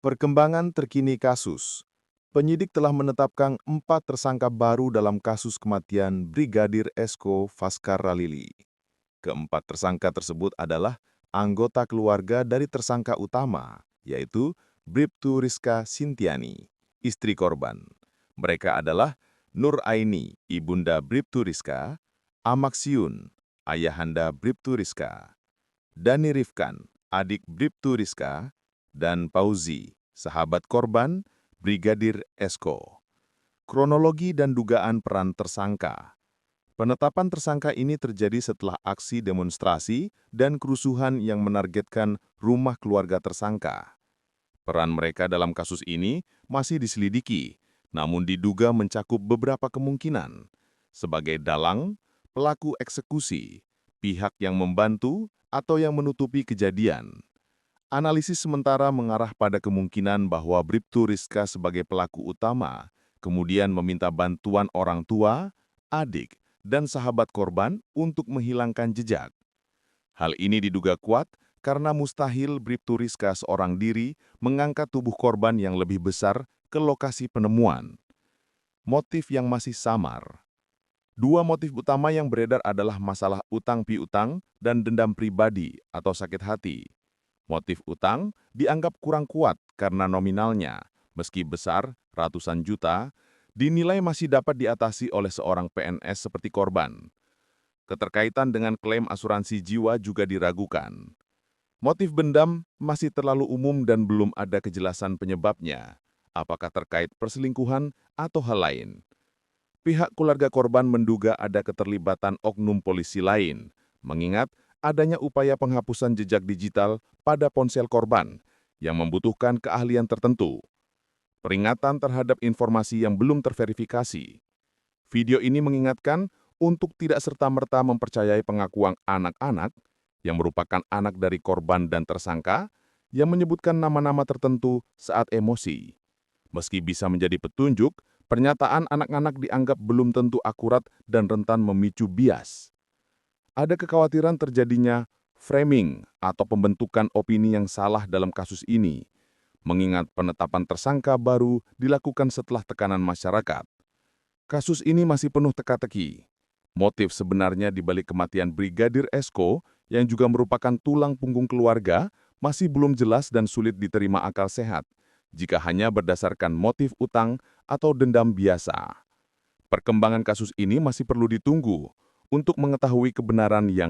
Perkembangan terkini kasus. Penyidik telah menetapkan 4 tersangka baru dalam kasus kematian Brigadir Esko Faskarralili. Keempat tersangka tersebut adalah anggota keluarga dari tersangka utama, yaitu Bribtu Rizka Sintiani, istri korban. Mereka adalah Nur Aini, ibunda Bribtu Rizka, Amaksiun, ayahanda Bribtu Rizka, Dani Rifkan, adik Bribtu Rizka, dan Pauzi, sahabat korban Brigadir Esko. Kronologi dan dugaan peran tersangka. Penetapan tersangka ini terjadi setelah aksi demonstrasi dan kerusuhan yang menargetkan rumah keluarga tersangka. Peran mereka dalam kasus ini masih diselidiki, namun diduga mencakup beberapa kemungkinan, sebagai dalang, pelaku eksekusi, pihak yang membantu, atau yang menutupi kejadian. Analisis sementara mengarah pada kemungkinan bahwa Bribtu Rizka sebagai pelaku utama, kemudian meminta bantuan orang tua, adik, dan sahabat korban untuk menghilangkan jejak. Hal ini diduga kuat karena mustahil Bribtu Rizka seorang diri mengangkat tubuh korban yang lebih besar ke lokasi penemuan. Motif yang masih samar. Dua motif utama yang beredar adalah masalah utang piutang dan dendam pribadi atau sakit hati. Motif utang dianggap kurang kuat karena nominalnya, meski besar ratusan juta, dinilai masih dapat diatasi oleh seorang PNS seperti korban. Keterkaitan dengan klaim asuransi jiwa juga diragukan. Motif dendam masih terlalu umum dan belum ada kejelasan penyebabnya, apakah terkait perselingkuhan atau hal lain. Pihak keluarga korban menduga ada keterlibatan oknum polisi lain, mengingat adanya upaya penghapusan jejak digital pada ponsel korban yang membutuhkan keahlian tertentu. Peringatan terhadap informasi yang belum terverifikasi. Video ini mengingatkan untuk tidak serta-merta mempercayai pengakuan anak-anak yang merupakan anak dari korban dan tersangka yang menyebutkan nama-nama tertentu saat emosi. Meski bisa menjadi petunjuk, pernyataan anak-anak dianggap belum tentu akurat dan rentan memicu bias. Ada kekhawatiran terjadinya framing atau pembentukan opini yang salah dalam kasus ini, mengingat penetapan tersangka baru dilakukan setelah tekanan masyarakat. Kasus ini masih penuh teka-teki. Motif sebenarnya di balik kematian Brigadir Esko, yang juga merupakan tulang punggung keluarga, masih belum jelas dan sulit diterima akal sehat, jika hanya berdasarkan motif utang atau dendam biasa. Perkembangan kasus ini masih perlu ditunggu untuk mengetahui kebenaran yang